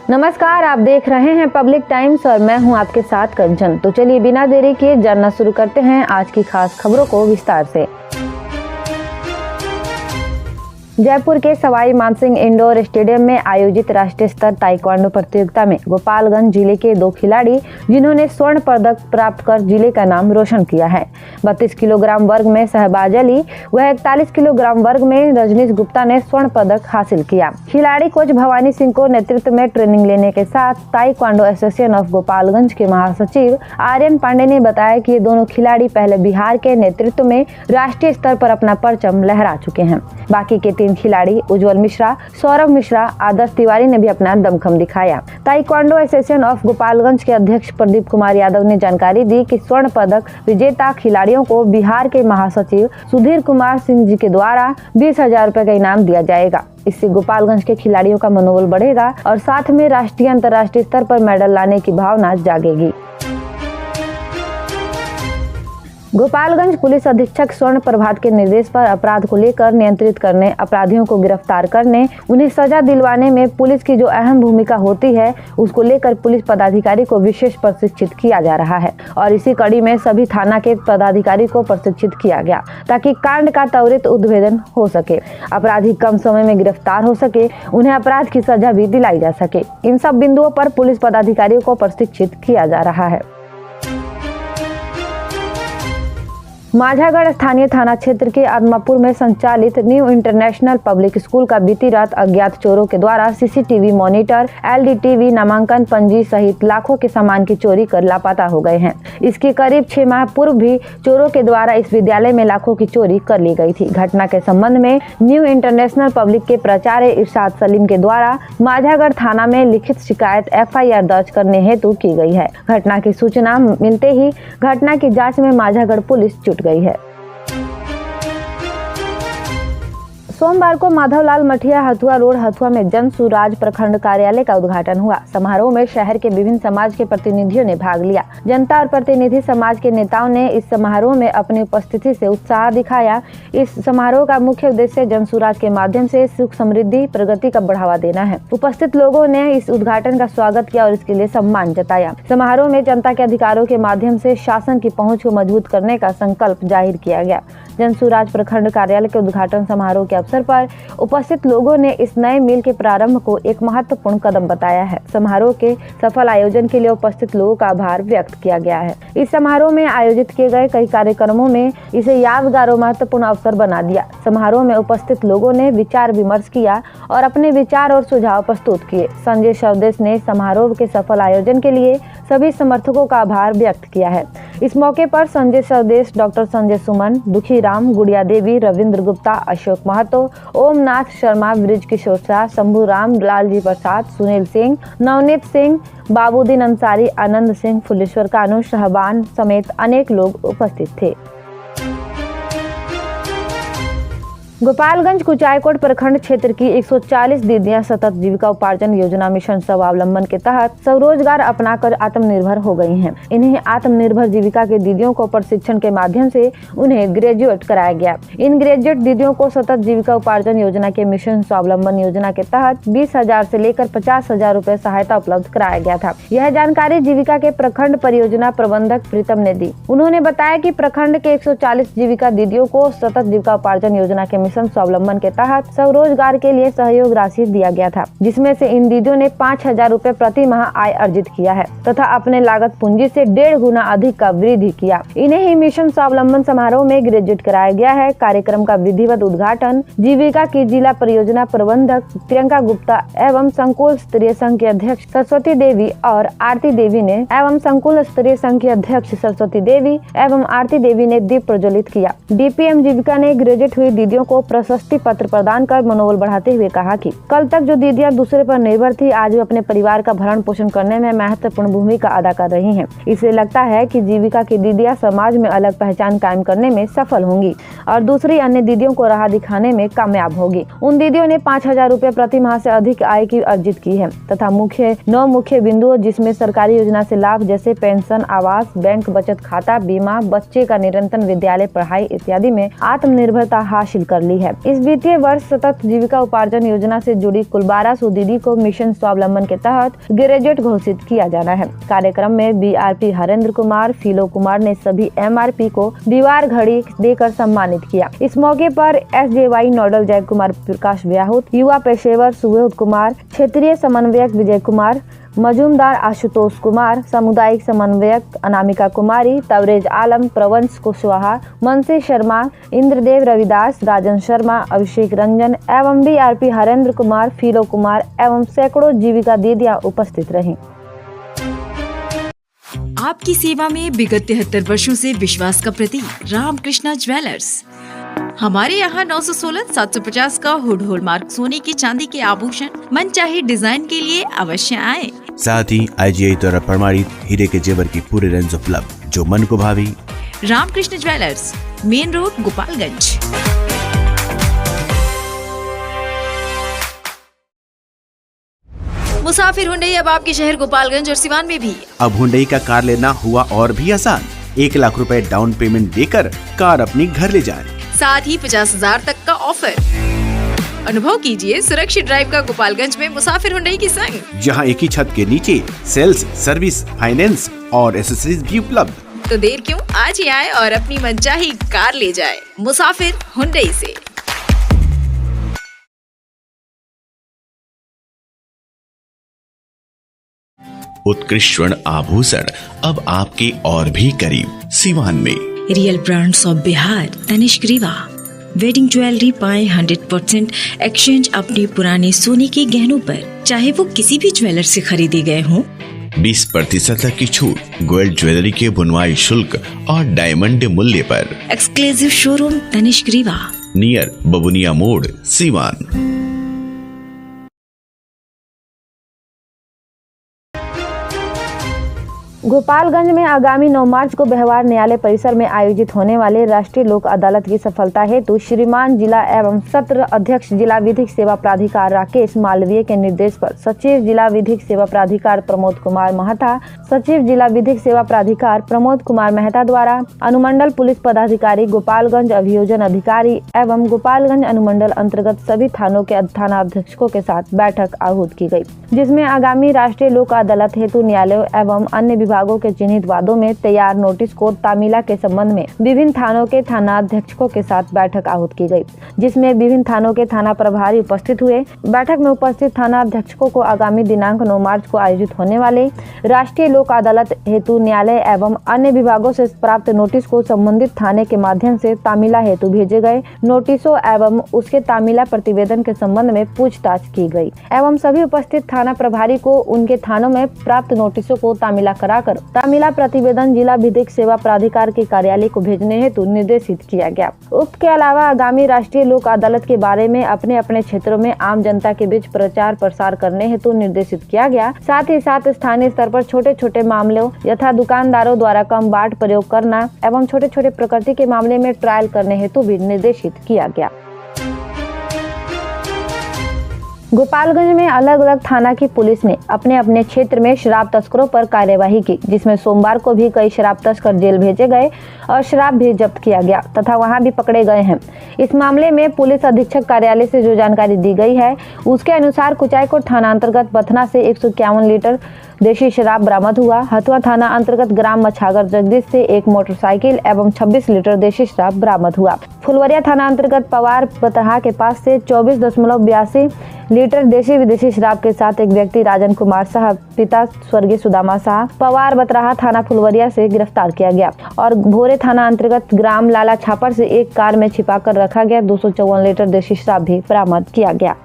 नमस्कार, आप देख रहे हैं पब्लिक टाइम्स और मैं हूं आपके साथ कंचन। तो चलिए बिना देरी किए जानना शुरू करते हैं आज की खास खबरों को विस्तार से। जयपुर के सवाई मानसिंह इंडोर स्टेडियम में आयोजित राष्ट्रीय स्तर ताइक्वांडो प्रतियोगिता में गोपालगंज जिले के 2 खिलाड़ी जिन्होंने स्वर्ण पदक प्राप्त कर जिले का नाम रोशन किया है। 32 किलोग्राम वर्ग में शहबाज अली व 41 किलोग्राम वर्ग में रजनीश गुप्ता ने स्वर्ण पदक हासिल किया। खिलाड़ी कोच भवानी सिंह को नेतृत्व में ट्रेनिंग लेने के साथ ताइक्वांडो एसोसिएशन ऑफ गोपालगंज के महासचिव आर्यन पांडे ने बताया कि ये दोनों खिलाड़ी पहले बिहार के नेतृत्व में राष्ट्रीय स्तर पर अपना परचम लहरा चुके हैं। बाकी के 3 खिलाड़ी उज्जवल मिश्रा, सौरभ मिश्रा, आदर्श तिवारी ने भी अपना दमखम दिखाया। ताइक्वांडो एसोसिएशन ऑफ गोपालगंज के अध्यक्ष प्रदीप कुमार यादव ने जानकारी दी कि स्वर्ण पदक विजेता खिलाड़ियों को बिहार के महासचिव सुधीर कुमार सिंह जी के द्वारा 20,000 रुपए का इनाम दिया जाएगा। इससे गोपालगंज के खिलाड़ियों का मनोबल बढ़ेगा और साथ में राष्ट्रीय अंतर्राष्ट्रीय स्तर पर मेडल लाने की भावना जागेगी। गोपालगंज पुलिस अधीक्षक स्वर्ण प्रभात के निर्देश पर अपराध को लेकर नियंत्रित करने, अपराधियों को गिरफ्तार करने, उन्हें सजा दिलवाने में पुलिस की जो अहम भूमिका होती है उसको लेकर पुलिस पदाधिकारी को विशेष प्रशिक्षित किया जा रहा है और इसी कड़ी में सभी थाना के पदाधिकारी को प्रशिक्षित किया गया ताकि कांड का त्वरित उद्भेदन हो सके, अपराधी कम समय में गिरफ्तार हो सके, उन्हें अपराध की सजा भी दिलाई जा सके। इन सब बिंदुओं पर पुलिस पदाधिकारियों को प्रशिक्षित किया जा रहा है। माझागढ़ स्थानीय थाना क्षेत्र के आदमापुर में संचालित न्यू इंटरनेशनल पब्लिक स्कूल का बीती रात अज्ञात चोरों के द्वारा सीसीटीवी मॉनिटर, एलईडी नामांकन पंजी सहित लाखों के सामान की चोरी कर लापता हो गए हैं। इसके करीब 6 माह पूर्व भी चोरों के द्वारा इस विद्यालय में लाखों की चोरी कर ली गई थी। घटना के संबंध में न्यू इंटरनेशनल पब्लिक के प्राचार्य इरशाद सलीम के द्वारा माझागढ़ थाना में लिखित शिकायत FIR दर्ज करने हेतु की गई है। घटना की सूचना मिलते ही घटना की जाँच में माझागढ़ पुलिस जुट गई है। सोमवार को माधवलाल मठिया हथुआ रोड हथुआ में जन सुराज प्रखंड कार्यालय का उद्घाटन हुआ। समारोह में शहर के विभिन्न समाज के प्रतिनिधियों ने भाग लिया। जनता और प्रतिनिधि समाज के नेताओं ने इस समारोह में अपनी उपस्थिति से उत्साह दिखाया। इस समारोह का मुख्य उद्देश्य जन सुराज के माध्यम से सुख समृद्धि प्रगति का बढ़ावा देना है। उपस्थित लोगों ने इस उद्घाटन का स्वागत किया और इसके लिए सम्मान जताया। समारोह में जनता के अधिकारों के माध्यम से शासन की पहुँच को मजबूत करने का संकल्प जाहिर किया गया। जन सुराज प्रखंड कार्यालय के उद्घाटन समारोह के अवसर पर उपस्थित लोगों ने इस नए मिल के प्रारंभ को एक महत्वपूर्ण कदम बताया है। समारोह के सफल आयोजन के लिए उपस्थित लोगों का आभार व्यक्त किया गया है। इस समारोह में आयोजित किए गए कई कार्यक्रमों में इसे यादगार और महत्वपूर्ण अवसर बना दिया। समारोह में उपस्थित लोगों ने विचार विमर्श किया और अपने विचार और सुझाव प्रस्तुत किए। संजय स्वदेश ने समारोह के सफल आयोजन के लिए सभी समर्थकों का आभार व्यक्त किया है। इस मौके पर संजय स्वदेश, डॉक्टर संजय सुमन, दुखी राम, गुड़िया देवी, रविंद्र गुप्ता, अशोक महतो, ओमनाथ शर्मा, ब्रिज किशोर शाह, शंभू राम, लालजी प्रसाद, सुनील सिंह, नवनीत सिंह, बाबूदीन अंसारी, आनंद सिंह, फुलेश्वर कानू, शहबान समेत अनेक लोग उपस्थित थे। गोपालगंज कुचायकोट प्रखंड क्षेत्र की 140 दीदियां सतत जीविका उपार्जन योजना मिशन स्वावलंबन के तहत स्वरोजगार अपनाकर आत्मनिर्भर हो गई हैं। इन्हें आत्मनिर्भर जीविका के दीदियों को प्रशिक्षण के माध्यम से उन्हें ग्रेजुएट कराया गया। इन ग्रेजुएट दीदियों को सतत जीविका उपार्जन योजना के मिशन स्वावलंबन योजना के तहत 20,000 से लेकर 50,000 रुपए सहायता उपलब्ध कराया गया था। यह जानकारी जीविका के प्रखंड परियोजना प्रबंधक प्रीतम ने दी। उन्होंने बताया कि प्रखंड के 140 जीविका दीदियों को सतत जीविका उपार्जन योजना के मिशन स्वावलंबन के तहत स्वरोजगार के लिए सहयोग राशि दिया गया था, जिसमें से इन दीदियों ने 5,000 रुपए प्रति माह आय अर्जित किया है तथा अपने लागत पूंजी से 1.5 गुना अधिक का वृद्धि किया। इन्हें ही मिशन स्वावलंबन समारोह में ग्रेजुएट कराया गया है। कार्यक्रम का विधिवत उद्घाटन जीविका की जिला परियोजना प्रबंधक प्रियंका गुप्ता एवं संकुल स्तरीय संघ की अध्यक्ष सरस्वती देवी और आरती देवी ने एवं संकुल स्तरीय संघ की अध्यक्ष सरस्वती देवी एवं आरती देवी ने दीप प्रज्वलित किया। DPM जीविका ने ग्रेजुएट हुई दीदियों को प्रशस्ति पत्र प्रदान कर मनोबल बढ़ाते हुए कहा कि कल तक जो दीदियां दूसरे पर निर्भर थी, आज वे अपने परिवार का भरण पोषण करने में महत्वपूर्ण भूमिका अदा कर रही हैं। इसलिए लगता है कि जीविका की दीदियां समाज में अलग पहचान कायम करने में सफल होंगी और दूसरी अन्य दीदियों को राह दिखाने में कामयाब होगी। उन दीदियों ने 5,000 रुपए प्रति माह से अधिक आय की अर्जित की है तथा 9 मुख्य बिंदुओं जिसमें सरकारी योजना से लाभ जैसे पेंशन, आवास, बैंक बचत खाता, बीमा, बच्चे का निरंतर विद्यालय पढ़ाई इत्यादि में आत्मनिर्भरता हासिल कर ली है। इस वित्तीय वर्ष सतत जीविका उपार्जन योजना से जुड़ी कुल 1200 दीदी को मिशन स्वावलंबन के तहत ग्रेजुएट घोषित किया जाना है। कार्यक्रम में BRP हरेंद्र कुमार, फीलो कुमार ने सभी MRP को दीवार घड़ी देकर सम्मानित किया। इस मौके पर SJY नोडल जय कुमार प्रकाश व्याहुत, युवा पेशेवर सुबोध कुमार, क्षेत्रीय समन्वयक विजय कुमार मजूमदार, आशुतोष कुमार, सामुदायिक समन्वयक अनामिका कुमारी, तवरेज आलम, प्रवंश कुशवाहा, मनसी शर्मा, इंद्रदेव रविदास, राजन शर्मा, अभिषेक रंजन एवं BRP हरेंद्र कुमार, फीलो कुमार एवं सैकड़ों जीविका दीदियां उपस्थित रहीं। आपकी सेवा में विगत 73 वर्षों से विश्वास का प्रतीक रामकृष्णा ज्वेलर्स। हमारे यहाँ 916-750 का हुड हॉलमार्क सोने की चांदी के आभूषण मनचाहे डिजाइन के लिए अवश्य आए। साथ ही IGI द्वारा प्रमाणित हीरे के जेवर की पूरे रेंज उपलब्ध, जो मन को भावी। Ramkrishna jewellers, main road, Gopalganj. मुसाफिर हुंडई अब आपके शहर गोपालगंज और सिवान में भी। अब हुंडई का कार लेना हुआ और भी आसान। 1 लाख रुपए डाउन पेमेंट देकर कार अपनी घर ले जाएं। साथ ही 50,000 तक का ऑफर। अनुभव कीजिए सुरक्षित ड्राइव का गोपालगंज में मुसाफिर हुंडई की संग, जहां एक ही छत के नीचे सेल्स, सर्विस, फाइनेंस और एसेसरीज भी उपलब्ध। तो देर क्यों, आज ही आए और अपनी मनचाही कार ले जाए मुसाफिर हुंडई से। उत्कृष्ट स्वर्ण आभूषण अब आपके और भी करीब सिवान में। Real brands of Bihar, Tanishq Rewa. Wedding jewellery पाए 100% एक्सचेंज अपने पुराने सोने के गहनों पर, चाहे वो किसी भी ज्वेलर से खरीदे गए हों। 20% तक की छूट गोल्ड ज्वेलरी के बुनवाई शुल्क और डायमंड मूल्य पर। Exclusive showroom Tanishq Rewa, near Babuniya मोड़, सिवान। गोपालगंज में आगामी 9 मार्च को व्यवहार न्यायालय परिसर में आयोजित होने वाले राष्ट्रीय लोक अदालत की सफलता हेतु श्रीमान जिला एवं सत्र अध्यक्ष जिला विधिक सेवा प्राधिकार राकेश मालवीय के निर्देश पर सचिव जिला विधिक सेवा प्राधिकार प्रमोद कुमार महता, सचिव जिला विधिक सेवा प्राधिकार प्रमोद कुमार महता द्वारा अनुमंडल पुलिस पदाधिकारी, गोपालगंज अभियोजन अधिकारी एवं गोपालगंज अनुमंडल अंतर्गत सभी थानों के थानाध्यक्षों के साथ बैठक आहूत की गयी, जिसमें आगामी राष्ट्रीय लोक अदालत हेतु न्यायालयों एवं अन्य विभागों के चिन्हित वादों में तैयार नोटिस को तामीला के संबंध में विभिन्न थानों के थानाध्यक्षों के साथ बैठक आहूत की गई, जिसमें विभिन्न थानों के थाना प्रभारी उपस्थित हुए। बैठक में उपस्थित थानाध्यक्षों को आगामी दिनांक 9 मार्च को आयोजित होने वाले राष्ट्रीय लोक अदालत हेतु न्यायालय एवं अन्य विभागों से प्राप्त नोटिस को संबंधित थाने के माध्यम से तामीला हेतु भेजे गए नोटिसों एवं उसके तामीला प्रतिवेदन के संबंध में पूछताछ की गई एवं सभी उपस्थित थाना प्रभारी को उनके थानों में प्राप्त नोटिसों को तामीला कराकर तामीला प्रतिवेदन जिला विधिक सेवा प्राधिकार के कार्यालय को भेजने हेतु निर्देशित किया गया। उक्त के अलावा आगामी राष्ट्रीय लोक अदालत के बारे में अपने अपने क्षेत्रों में आम जनता के बीच प्रचार प्रसार करने हेतु निर्देशित किया गया। साथ ही साथ स्थानीय स्तर पर छोटे छोटे मामलों यथा दुकानदारों द्वारा कम बाट प्रयोग करना एवं छोटे छोटे प्रकृति के मामले में ट्रायल करने हेतु भी निर्देशित किया गया। गोपालगंज में अलग अलग थाना की पुलिस ने अपने अपने क्षेत्र में शराब तस्करों पर कार्यवाही की, जिसमें सोमवार को भी कई शराब तस्कर जेल भेजे गए और शराब भी जब्त किया गया तथा वहां भी पकड़े गए हैं। इस मामले में पुलिस अधीक्षक कार्यालय से जो जानकारी दी गई है उसके अनुसार कुचायकोट थाना अंतर्गत बथना से 151 लीटर देशी शराब बरामद हुआ। हथुआ थाना अंतर्गत ग्राम मछागर जगदीश से 1 मोटरसाइकिल एवं 26 लीटर देशी शराब बरामद हुआ। फुलवरिया थाना अंतर्गत पवार बतहा के पास से 24.82 लीटर देशी विदेशी शराब के साथ एक व्यक्ति राजन कुमार साह पिता स्वर्गीय सुदामा साह पवार बतराहा थाना फुलवरिया से गिरफ्तार किया गया और भोरे थाना अंतर्गत ग्राम लाला छापर से एक कार में छिपाकर रखा गया 254 लीटर देशी शराब भी बरामद किया गया।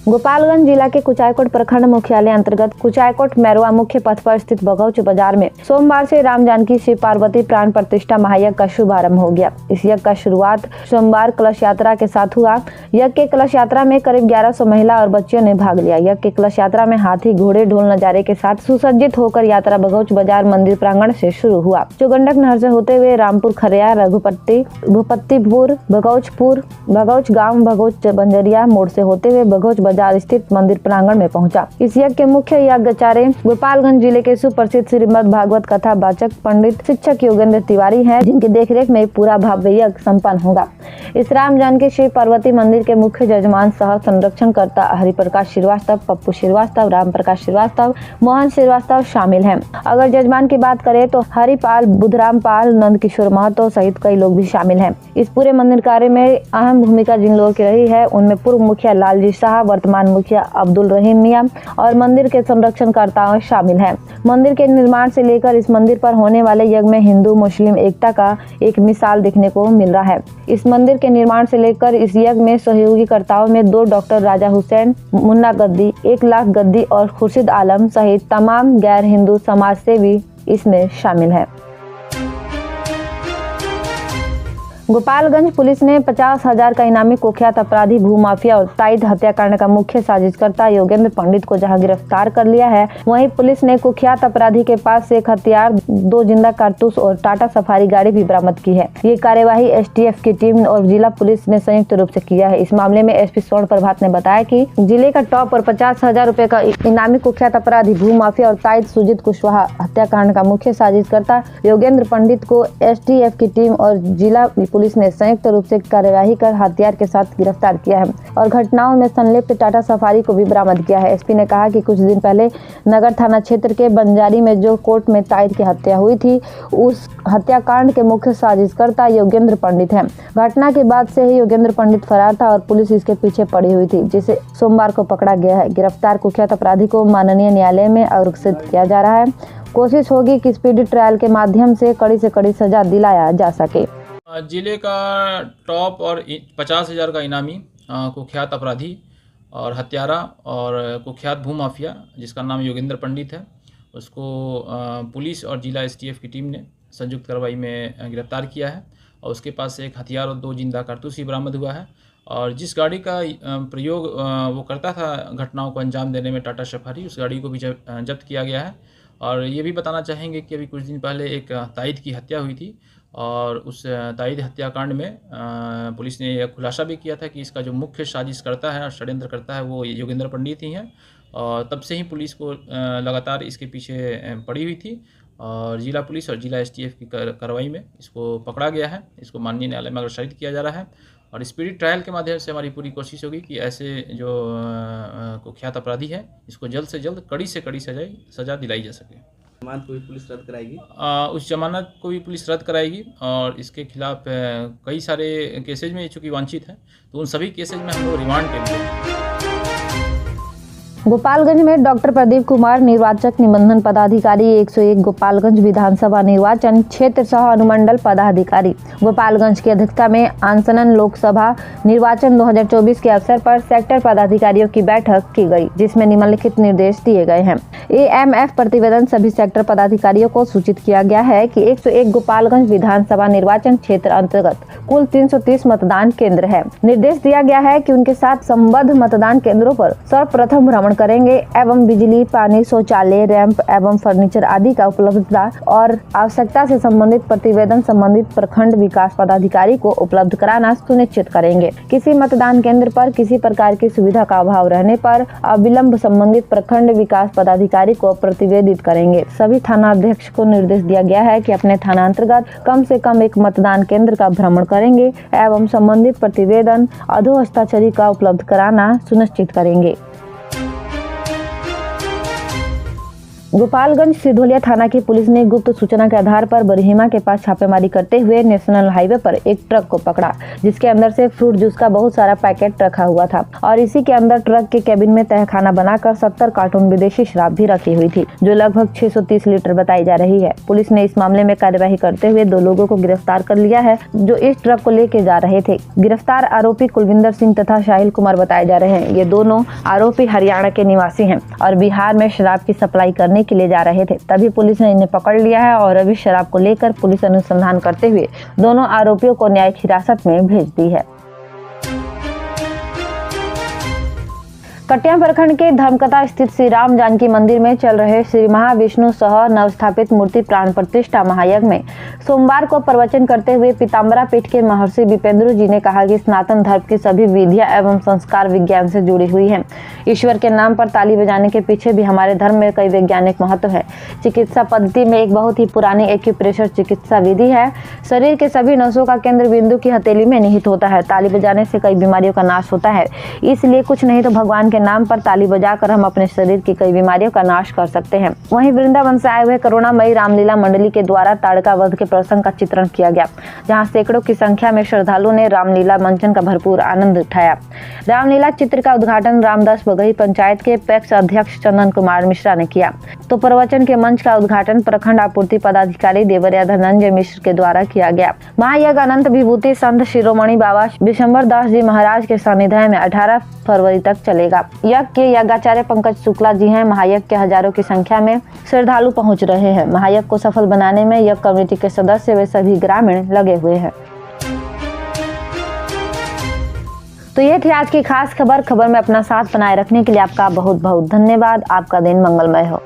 गोपालगंज जिला के कुचायकोट प्रखंड मुख्यालय अंतर्गत कुचायकोट मैरवा मुख्य पथ पर स्थित बघौच बाजार में सोमवार से राम जानकी शिव पार्वती प्राण प्रतिष्ठा महायज्ञ का शुभारंभ हो गया। इस यज्ञ का शुरुआत सोमवार कलश यात्रा के साथ हुआ। यज्ञ के कलश यात्रा में करीब 1100 महिला और बच्चियों ने भाग लिया। यज्ञ के कलश यात्रा में हाथी, घोड़े, ढोल नजारे के साथ सुसज्जित होकर यात्रा बघौच बाजार मंदिर प्रांगण से शुरू हुआ, जो गंडक नहर से होते हुए रामपुर, खरिया, भूपत्तीपुर, भगौचपुर, भगौच गाँव, भगौच बंजरिया मोड़ से होते हुए बघौच बाजार स्थित मंदिर प्रांगण में पहुंचा। इस यज्ञ के मुख्य यज्ञाचार्य गोपालगंज जिले के सुप्रसिद्ध श्रीमद् भागवत कथा वाचक पंडित शिक्षक योगेंद्र तिवारी हैं, जिनकी देखरेख में पूरा भव्य यज्ञ संपन्न होगा। इस राम जानकी शिव पार्वती मंदिर के मुख्य जजमान सह संरक्षणकर्ता हरिप्रकाश श्रीवास्तव, पप्पू श्रीवास्तव, राम प्रकाश श्रीवास्तव, मोहन श्रीवास्तव शामिल हैं। अगर जजमान की बात करें तो हरिपाल, बुधराम पाल, नंद किशोर महतो सहित कई लोग भी शामिल हैं। इस पूरे मंदिर कार्य में अहम भूमिका जिन लोगों की रही है उनमें पूर्व मुखिया लालजी शाह, वर्तमान मुखिया अब्दुल रहीम मियां और मंदिर के संरक्षणकर्ता शामिल हैं। मंदिर के निर्माण से लेकर इस मंदिर पर होने वाले यज्ञ में हिंदू मुस्लिम एकता का एक मिसाल देखने को मिल रहा है। इस मंदिर के निर्माण से लेकर इस यज्ञ में सहयोगी कर्ताओं में 2 डॉक्टर राजा हुसैन, मुन्ना गद्दी, 1 लाख गद्दी और खुर्शीद आलम सहित तमाम गैर हिंदू समाज सेवी इसमें शामिल है। गोपालगंज पुलिस ने 50,000 का इनामी कुख्यात अपराधी भूमाफिया और ताइद हत्याकांड का मुख्य साजिशकर्ता योगेंद्र पंडित को जहां गिरफ्तार कर लिया है, वहीं पुलिस ने कुख्यात अपराधी के पास से एक हथियार, 2 जिंदा कारतूस और टाटा सफारी गाड़ी भी बरामद की है। ये कार्यवाही एसटीएफ की टीम और जिला पुलिस ने संयुक्त रूप से किया है। इस मामले में एसपी स्वर्ण प्रभात ने बताया कि जिले का टॉप और 50,000 रुपए का इनामी कुख्यात अपराधी भूमाफिया और ताइद सुजीत कुशवाहा हत्याकांड का मुख्य साजिशकर्ता योगेंद्र पंडित को एसटीएफ की टीम और जिला पुलिस ने संयुक्त रूप से कार्यवाही कर हथियार के साथ गिरफ्तार किया है और घटनाओं में संलिप्त टाटा सफारी को भी बरामद किया है। एसपी ने कहा कि कुछ दिन पहले नगर थाना क्षेत्र के बंजारी में जो कोर्ट में ताइद की हत्या हुई थी, उस हत्याकांड के मुख्य साजिशकर्ता योगेंद्र पंडित हैं। घटना के बाद से ही योगेंद्र पंडित फरार था और पुलिस इसके पीछे पड़ी हुई थी, जिसे सोमवार को पकड़ा गया है। गिरफ्तार कुख्यात अपराधी को माननीय न्यायालय में अग्रेषित किया जा रहा है। कोशिश होगी कि स्पीडी ट्रायल के माध्यम से कड़ी से कड़ी सजा दिलाया जा सके। जिले का टॉप और 50,000 का इनामी कुख्यात अपराधी और हत्यारा और कुख्यात भूमाफिया जिसका नाम योगेंद्र पंडित है, उसको पुलिस और जिला एसटीएफ की टीम ने संयुक्त कार्रवाई में गिरफ्तार किया है और उसके पास से एक हथियार और 2 जिंदा कारतूस ही बरामद हुआ है। और जिस गाड़ी का प्रयोग वो करता था घटनाओं को अंजाम देने में, टाटा सफारी, उस गाड़ी को भी जब्त किया गया है। और ये भी बताना चाहेंगे कि अभी कुछ दिन पहले एक ताइद की हत्या हुई थी और उस ताइद हत्याकांड में पुलिस ने यह खुलासा भी किया था कि इसका जो मुख्य साजिश करता है और षड्यंत्र करता है वो योगेंद्र पंडित ही हैं। और तब से ही पुलिस को लगातार इसके पीछे पड़ी हुई थी और जिला पुलिस और जिला एसटीएफ की कार्रवाई में इसको पकड़ा गया है। इसको माननीय न्यायालय में अग्रेषित किया जा रहा है और स्पीडी ट्रायल के माध्यम से हमारी पूरी कोशिश होगी कि ऐसे जो कुख्यात अपराधी है इसको जल्द से जल्द कड़ी से कड़ी सजा दिलाई जा सके। जमानत को भी पुलिस रद्द कराएगी? उस जमानत को भी पुलिस रद्द कराएगी और इसके खिलाफ कई सारे केसेज में चूँकि वांछित है तो उन सभी केसेज में हम लोग रिमांड पे लिए। गोपालगंज में डॉक्टर प्रदीप कुमार निर्वाचक निबंधन पदाधिकारी 101 गोपालगंज विधानसभा निर्वाचन क्षेत्र सह अनुमंडल पदाधिकारी गोपालगंज की अध्यक्षता में आंसनन लोकसभा निर्वाचन 2024 के अवसर पर सेक्टर पदाधिकारियों की बैठक की गई, जिसमें निम्नलिखित निर्देश दिए गए हैं। एएमएफ प्रतिवेदन सभी सेक्टर पदाधिकारियों को सूचित किया गया है कि 101 गोपालगंज विधानसभा निर्वाचन क्षेत्र अंतर्गत कुल 330 मतदान केंद्र है। निर्देश दिया गया है कि उनके साथ संबद्ध मतदान केंद्रों पर सर्वप्रथम भ्रमण करेंगे एवं बिजली, पानी, शौचालय, रैंप एवं फर्नीचर आदि का उपलब्धता और आवश्यकता से संबंधित प्रतिवेदन संबंधित प्रखंड विकास पदाधिकारी को उपलब्ध कराना सुनिश्चित करेंगे। किसी मतदान केंद्र पर किसी प्रकार की सुविधा का अभाव रहने पर अविलंब संबंधित प्रखंड विकास पदाधिकारी को प्रतिवेदित करेंगे। सभी थाना अध्यक्ष को निर्देश दिया गया है कि अपने थाना अंतर्गत कम से कम एक मतदान केंद्र का भ्रमण करेंगे एवं संबंधित प्रतिवेदन अधो हस्ताक्षरी का उपलब्ध कराना सुनिश्चित करेंगे। गोपालगंज सिधोलिया थाना की पुलिस ने गुप्त सूचना के आधार पर बरहीमा के पास छापेमारी करते हुए नेशनल हाईवे पर एक ट्रक को पकड़ा, जिसके अंदर से फ्रूट जूस का बहुत सारा पैकेट रखा हुआ था और इसी के अंदर ट्रक के केबिन में तहखाना बनाकर 70 कार्टून विदेशी शराब भी रखी हुई थी, जो लगभग 630 लीटर बताई जा रही है। पुलिस ने इस मामले में कार्यवाही करते हुए 2 लोगों को गिरफ्तार कर लिया है, जो इस ट्रक को लेके जा रहे थे। गिरफ्तार आरोपी कुलविंदर सिंह तथा साहिल कुमार बताए जा रहे हैं। ये दोनों आरोपी हरियाणा के निवासी हैं और बिहार में शराब की सप्लाई करने के लिए जा रहे थे। तभी पुलिस ने इन्हें पकड़ लिया है और अभी शराब को लेकर पुलिस अनुसंधान करते हुए दोनों आरोपियों को न्यायिक हिरासत में भेज दी है। कटिया प्रखंड के धर्मकथा स्थित श्री राम जानकी मंदिर में चल रहे श्री महाविष्णु सह नवस्थापित मूर्ति प्राण प्रतिष्ठा महायज्ञ में सोमवार को प्रवचन करते हुए पीताम्बरा पीठ के महर्षि विपेंद्र जी ने कहा कि सनातन धर्म की सभी विधियां एवं संस्कार विज्ञान से जुड़ी हुई हैं। ईश्वर के नाम पर ताली बजाने के पीछे भी हमारे धर्म में कई वैज्ञानिक महत्व है। चिकित्सा पद्धति में एक बहुत ही पुरानी एक्यूप्रेशर चिकित्सा विधि है। शरीर के सभी नसों का केंद्र बिंदु की हथेली में निहित होता है। ताली बजाने से कई बीमारियों का नाश होता है, इसलिए कुछ नहीं तो भगवान के नाम पर ताली बजाकर हम अपने शरीर की कई बीमारियों का नाश कर सकते हैं। वहीं वृंदावन से आए हुए करुणामयी रामलीला मंडली के द्वारा ताड़का वध के प्रसंग का चित्रण किया गया, जहां सैकड़ों की संख्या में श्रद्धालुओं ने रामलीला मंचन का भरपूर आनंद उठाया। रामलीला चित्र का उद्घाटन रामदास बगही पंचायत के पैक्स अध्यक्ष चंदन कुमार मिश्रा ने किया, तो प्रवचन के मंच का उद्घाटन प्रखंड आपूर्ति पदाधिकारी देवरिया धनंजय मिश्र के द्वारा किया गया। महायज्ञ अनंत विभूति संत शिरोमणि बाबा विशंबर दास जी महाराज के सानिध्य में 18 फरवरी तक चलेगा। यज्ञ के यज्ञाचार्य पंकज शुक्ला जी हैं। महायज्ञ के हजारों की संख्या में श्रद्धालु पहुंच रहे हैं। महायज्ञ को सफल बनाने में यज्ञ कमेटी के सदस्य व सभी ग्रामीण लगे हुए हैं। तो ये थी आज की खास खबर में अपना साथ बनाए रखने के लिए आपका बहुत बहुत धन्यवाद। आपका दिन मंगलमय हो।